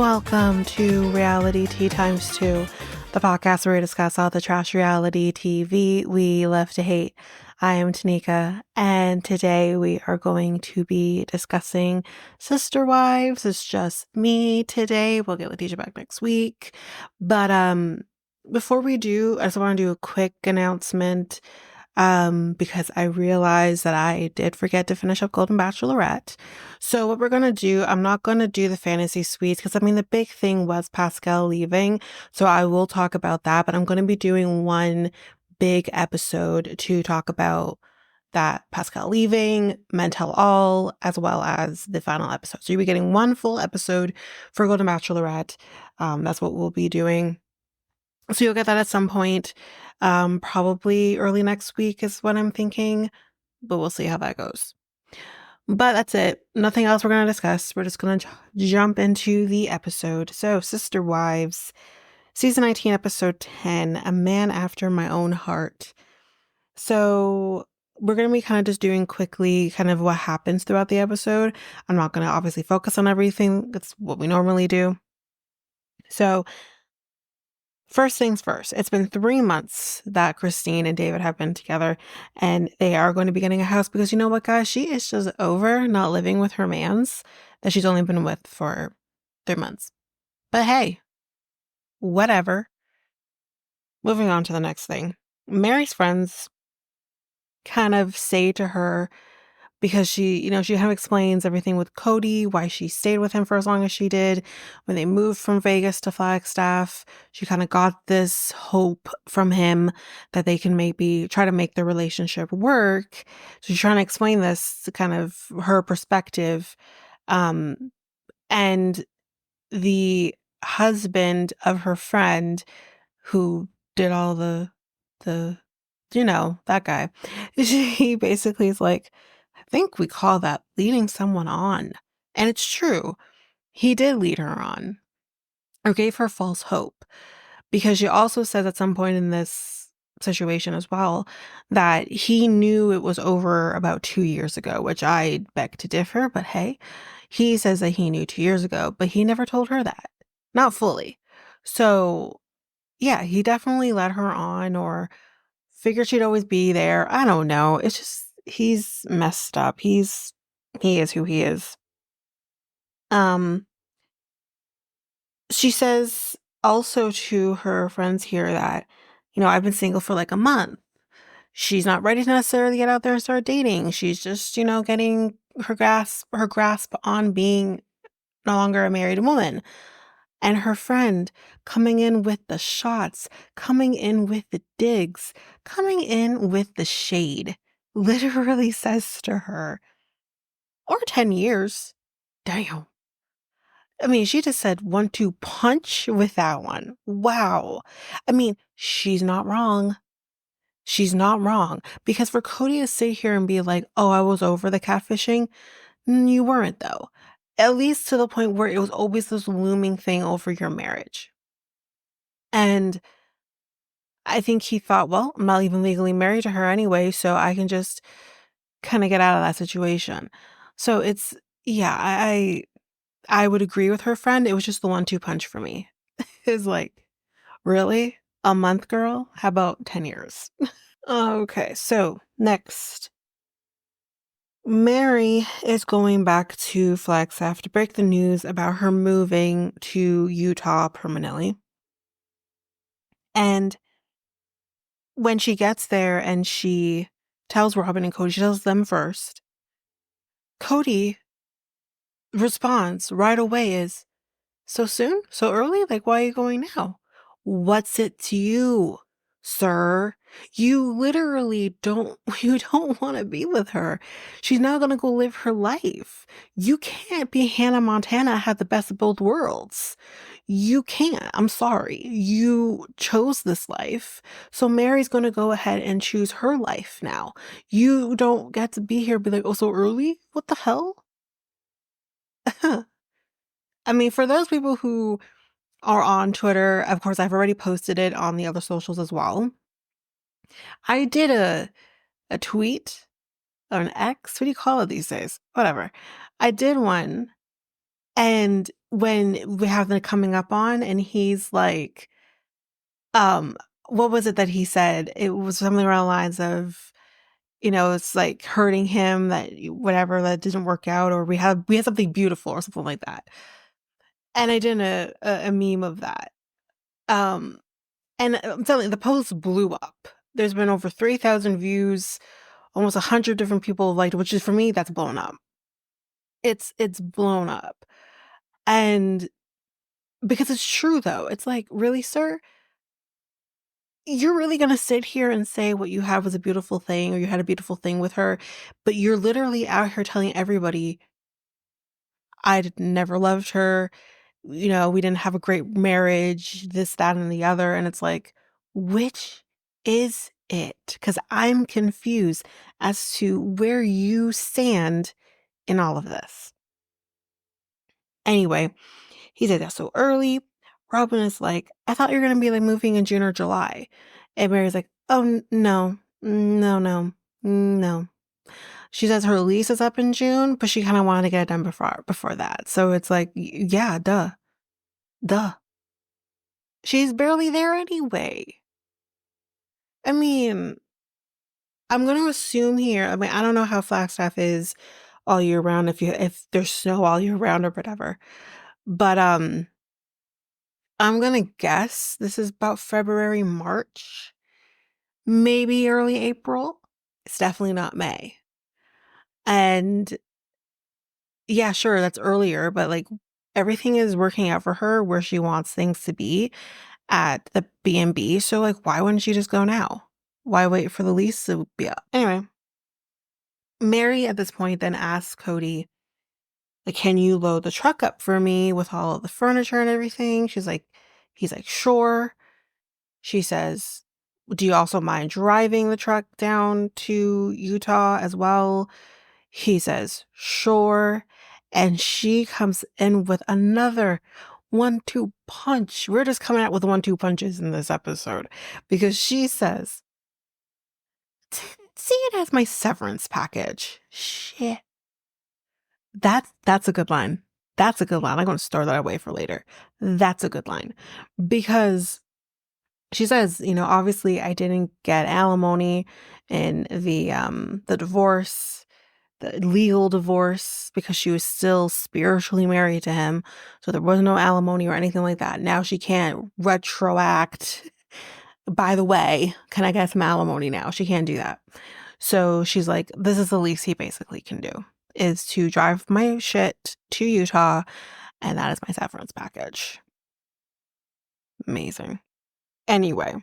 Welcome to Reality Tea Times 2, the podcast where we discuss all the trash reality TV we love to hate. I am Tanika, and today we are going to be discussing Sister Wives. It's just me today. We'll get Letitia back next week. But before we do, I just want to do a quick announcement. Because I realized that I did forget to finish up Golden Bachelorette. So what we're going to do, I'm not going to do the fantasy suites because the big thing was Pascal leaving. So I will talk about that, but I'm going to be doing one big episode to talk about that Pascal leaving, Men Tell All, as well as the final episode. So you'll be getting one full episode for Golden Bachelorette. That's what we'll be doing. So you'll get that at some point. Probably early next week is what I'm thinking, but we'll see how that goes. But that's it. Nothing else we're going to discuss. We're just going to jump into the episode. So, Sister Wives, Season 19, Episode 10, A Man After My Own Heart. So, we're going to be kind of just doing quickly kind of what happens throughout the episode. I'm not going to obviously focus on everything. That's what we normally do. So, first things first, it's been 3 months that Christine and David have been together, and they are going to be getting a house because you know what, guys? She is just over not living with her mans that she's only been with for 3 months. But hey, whatever. Moving on to the next thing. Meri's friends kind of say to her, because she kind of explains everything with Kody, why she stayed with him for as long as she did. When they moved from Vegas to Flagstaff, she kind of got this hope from him that they can maybe try to make their relationship work. So she's trying to explain this to kind of her perspective. And the husband of her friend who did all the that guy, he basically is like, I think we call that leading someone on. And it's true. He did lead her on or gave her false hope, because she also says at some point in this situation as well that he knew it was over about 2 years ago, which I beg to differ. But hey, he says that he knew 2 years ago, but he never told her that. Not fully. So yeah, he definitely led her on or figured she'd always be there. I don't know. It's just, he's messed up. He is who he is. She says also to her friends here that, I've been single for like a month. She's not ready to necessarily get out there and start dating. She's just, getting her grasp on being no longer a married woman. And her friend coming in with the shots, coming in with the digs, coming in with the shade, literally says to her, or 10 years. Damn. She just said 1-2 punch with that one. Wow. She's not wrong. She's not wrong. Because for Kody to sit here and be like, oh, I was over the catfishing, you weren't though. At least to the point where it was always this looming thing over your marriage. And I think he thought, well, I'm not even legally married to her anyway, so I can just kind of get out of that situation. So it's, yeah, I would agree with her friend. It was just the 1-2 punch for me. It's like, really? A month, girl? How about 10 years? Okay, so next. Meri is going back to Flagstaff to break the news about her moving to Utah permanently. And when she gets there and she tells Robin and Kody, she tells them first. Kody responds right away is, so soon? So early? Like, why are you going now? What's it to you, sir? You literally don't want to be with her. She's now going to go live her life. You can't be Hannah Montana, have the best of both worlds. You can't. I'm sorry. You chose this life. So Meri's going to go ahead and choose her life now. You don't get to be here and be like, oh, so early? What the hell? For those people who are on Twitter, of course, I've already posted it on the other socials as well. I did a tweet or an X. What do you call it these days? Whatever. I did one. And when we have the coming up on, and he's like, um, what was it that he said? It was something around the lines of, it's like hurting him that whatever that didn't work out, or we had something beautiful or something like that. And I did a meme of that. Um, and I'm telling you, the post blew up. There's been over 3,000 views, almost 100 different people have liked it, which is, for me, that's blown up. It's blown up. And because it's true though. It's like, really, sir? You're really gonna sit here and say what you have was a beautiful thing, or you had a beautiful thing with her, but you're literally out here telling everybody, never loved her, we didn't have a great marriage, this, that, and the other, and it's like, which is it? Because I'm confused as to where you stand in all of this. Anyway, he said that's so early. Robin is like, I thought you were gonna be like moving in June or July. And Mary's like, oh no, no, no, no. She says her lease is up in June, but she kind of wanted to get it done before that. So it's like, yeah, duh. She's barely there anyway. I mean, I'm gonna assume here. I mean, I don't know how Flagstaff is all year round, if there's snow all year round or whatever. But I'm gonna guess this is about February, March, maybe early April. It's definitely not May. And yeah, sure, that's earlier, but like everything is working out for her where she wants things to be at the B&B. So like, why wouldn't she just go now? Why wait for the lease to be up? Anyway, Meri at this point then asks Kody, like, can you load the truck up for me with all of the furniture and everything? He's like, sure. She says, do you also mind driving the truck down to Utah as well? He says, sure. And she comes in with another 1-2 punch. We're just coming out with 1-2 punches in this episode, because she says, see it as my severance package. Shit. That's a good line. That's a good line. I'm going to store that away for later. That's a good line. Because she says, obviously I didn't get alimony in the divorce, the legal divorce, because she was still spiritually married to him. So there was no alimony or anything like that. Now she can't retroact. By the way, can I get some alimony now? She can't do that. So she's like, this is the least he basically can do, is to drive my shit to Utah, and that is my severance package. Amazing. Anyway,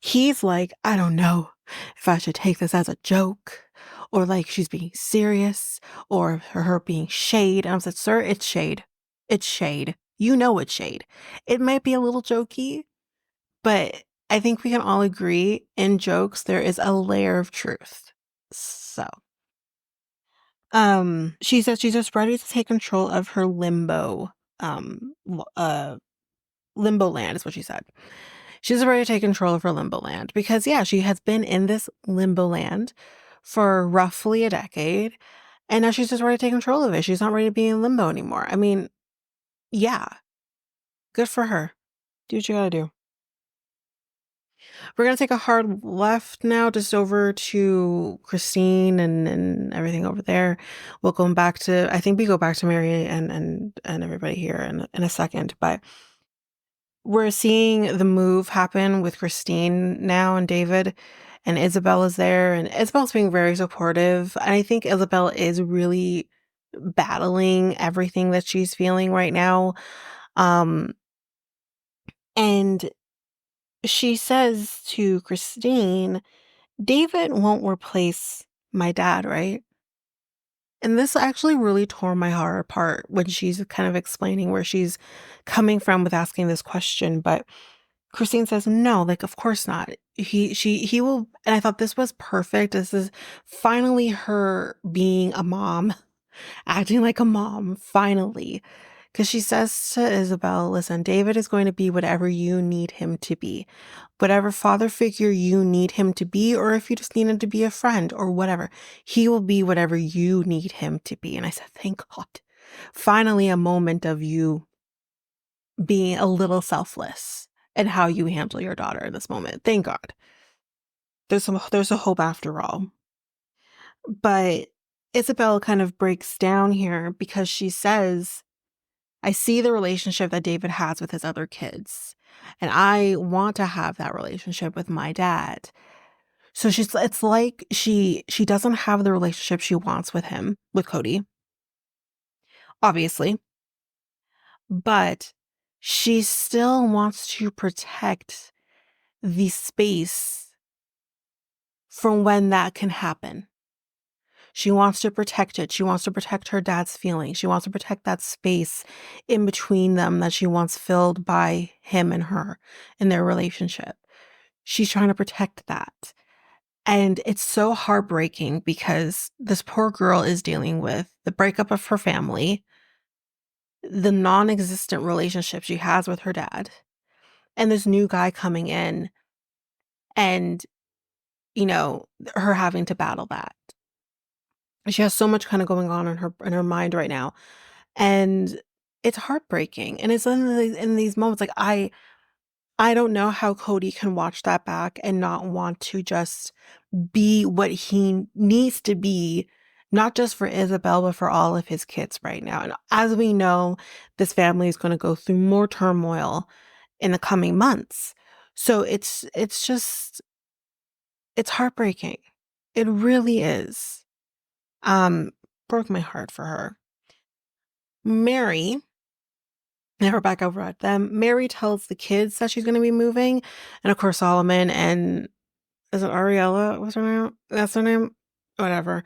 he's like, I don't know if I should take this as a joke, or like she's being serious, or her being shade. And I was like, sir, it's shade. It's shade. You know it's shade. It might be a little jokey, but I think we can all agree in jokes there is a layer of truth. So, she says she's just ready to take control of her limbo land is what she said. She's ready to take control of her limbo land because, yeah, she has been in this limbo land for roughly a decade, and now she's just ready to take control of it. She's not ready to be in limbo anymore. I mean, yeah, good for her. Do what you gotta do. We're gonna take a hard left now, just over to Christine and everything over there. We'll go back to, I think we go back to Meri and everybody here in a second, but we're seeing the move happen with Christine now and David, and Ysabel is there, and Ysabel's being very supportive. And I think Ysabel is really battling everything that she's feeling right now. And she says to Christine, David won't replace my dad, right? And this actually really tore my heart apart when she's kind of explaining where she's coming from with asking this question. But Christine says, no, like, of course not. He will. And I thought this was perfect. This is finally her being a mom, acting like a mom, finally. Because she says to Ysabel, listen, David is going to be whatever you need him to be. Whatever father figure you need him to be, or if you just need him to be a friend or whatever, he will be whatever you need him to be. And I said, thank God. finally a moment of you being a little selfless in how you handle your daughter in this moment. Thank God. There's a hope after all. But Ysabel kind of breaks down here because she says, I see the relationship that David has with his other kids, and I want to have that relationship with my dad. So it's like she doesn't have the relationship she wants with him, with Kody, obviously, but she still wants to protect the space from when that can happen. She wants to protect it. She wants to protect her dad's feelings. She wants to protect that space in between them that she wants filled by him and her in their relationship. She's trying to protect that. And it's so heartbreaking because this poor girl is dealing with the breakup of her family, the non-existent relationship she has with her dad, and this new guy coming in and, her having to battle that. She has so much kind of going on in her mind right now. And it's heartbreaking. And it's in these moments, like, I don't know how Kody can watch that back and not want to just be what he needs to be, not just for Ysabel, but for all of his kids right now. And as we know, this family is going to go through more turmoil in the coming months. So it's heartbreaking. It really is. Broke my heart for her. Meri, never back over at them. Meri tells the kids that she's going to be moving. And of course, Solomon and, is it Ariella? What's her name? That's her name? Whatever.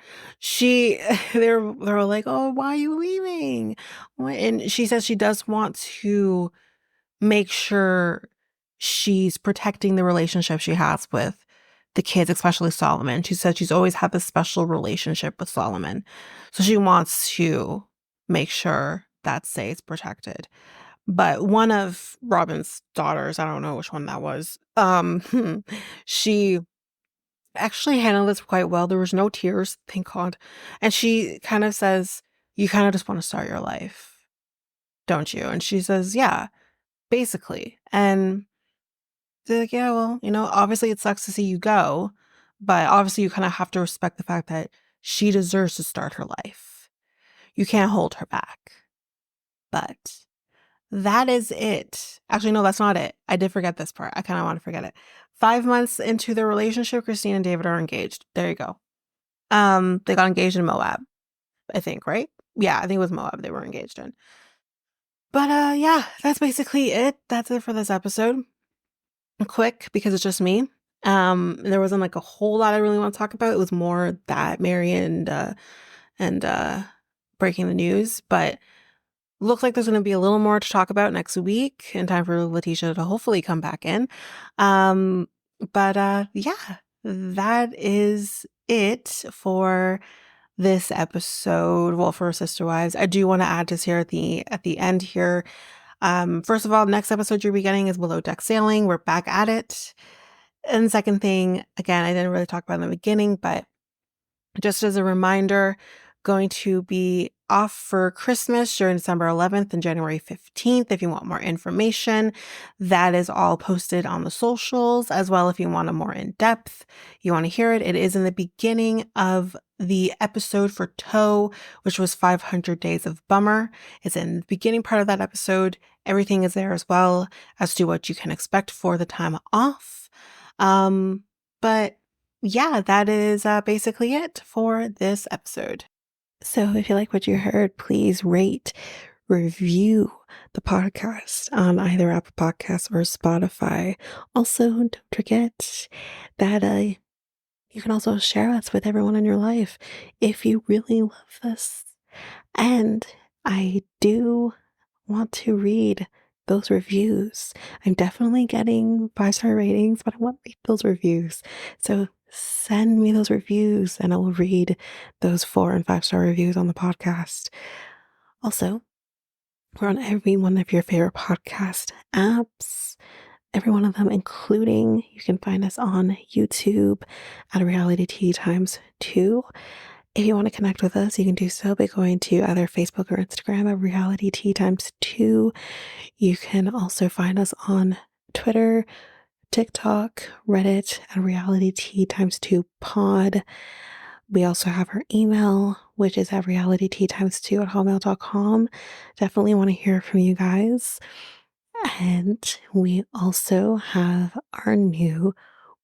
They're like, oh, why are you leaving? And she says she does want to make sure she's protecting the relationship she has with the kids, especially Solomon. She said she's always had this special relationship with Solomon. So she wants to make sure that stays protected. But one of Robin's daughters, I don't know which one that was, she actually handled this quite well. There was no tears, thank God. And she kind of says, you kind of just want to start your life, don't you? And she says, yeah, basically. And they're like, yeah, well, obviously it sucks to see you go, but obviously you kind of have to respect the fact that she deserves to start her life. You can't hold her back. But that is it. Actually, no, that's not it. I did forget this part. I kind of want to forget it. 5 months into their relationship, Christine and David are engaged. There you go. They got engaged in Moab, I think, right? Yeah, I think it was Moab they were engaged in. But yeah, that's basically it. That's it for this episode. Quick, because it's just me. There wasn't like a whole lot I really want to talk about. It was more that Meri and breaking the news, but looks like there's going to be a little more to talk about next week in time for Letitia to hopefully come back in. But yeah, that is it for this episode. Well, for Sister Wives, I do want to add this here at the end here. First of all, next episode you'll be getting is Below Deck Sailing. We're back at it. And second thing, again, I didn't really talk about in the beginning, but just as a reminder, going to be off for Christmas during December 11th and January 15th. If you want more information, that is all posted on the socials as well. If you want a more in-depth, you want to hear it, it is in the beginning of the episode for Toe, which was 500 Days of Bummer. It's in the beginning part of that episode. Everything is there as well as to what you can expect for the time off. But yeah, that is basically it for this episode. So if you like what you heard, please rate, review the podcast on either Apple Podcasts or Spotify. Also, don't forget that you can also share us with everyone in your life if you really love this. And I do want to read those reviews. I'm definitely getting 5-star ratings, but I want to read those reviews. So send me those reviews and I will read those 4 and 5-star reviews on the podcast. Also, we're on every one of your favorite podcast apps, every one of them, including you can find us on YouTube at Reality Tea Times 2. If you want to connect with us, you can do so by going to either Facebook or Instagram at Reality Tea Times 2. You can also find us on Twitter, TikTok, Reddit at Reality Tea Times 2 Pod. We also have our email, which is at realityteatimes2 at hotmail.com. Definitely want to hear from you guys. And we also have our new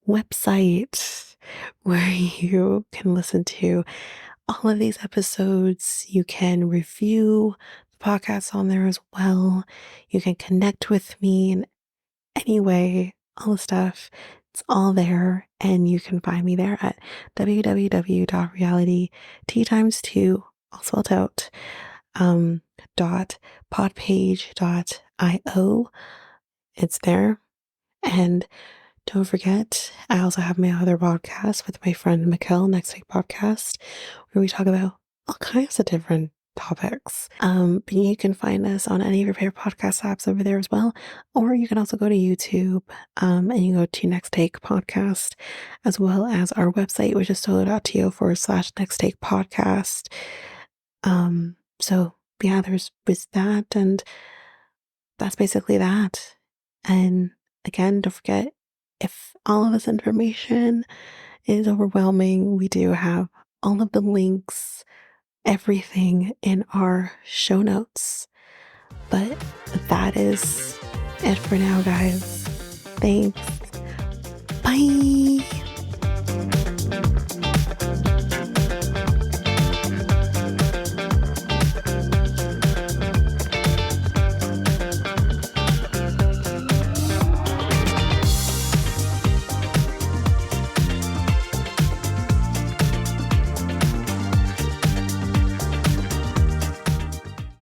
website where you can listen to all of these episodes. You can review the podcast on there as well. You can connect with me in any way, all the stuff. It's all there, and you can find me there at www.realityteatimes2, all spelled out, dot podpage.io. It's there. And don't forget, I also have my other podcast with my friend Mikkel, Next Week Podcast, where we talk about all kinds of different topics. But you can find us on any of your favorite podcast apps over there as well. Or you can also go to YouTube and you go to Next Take Podcast, as well as our website, which is solo.to/Next Take Podcast. So yeah, there's that, and that's basically that. And again, don't forget, if all of this information is overwhelming, we do have all of the links, everything in our show notes. But that is it for now, guys. Thanks.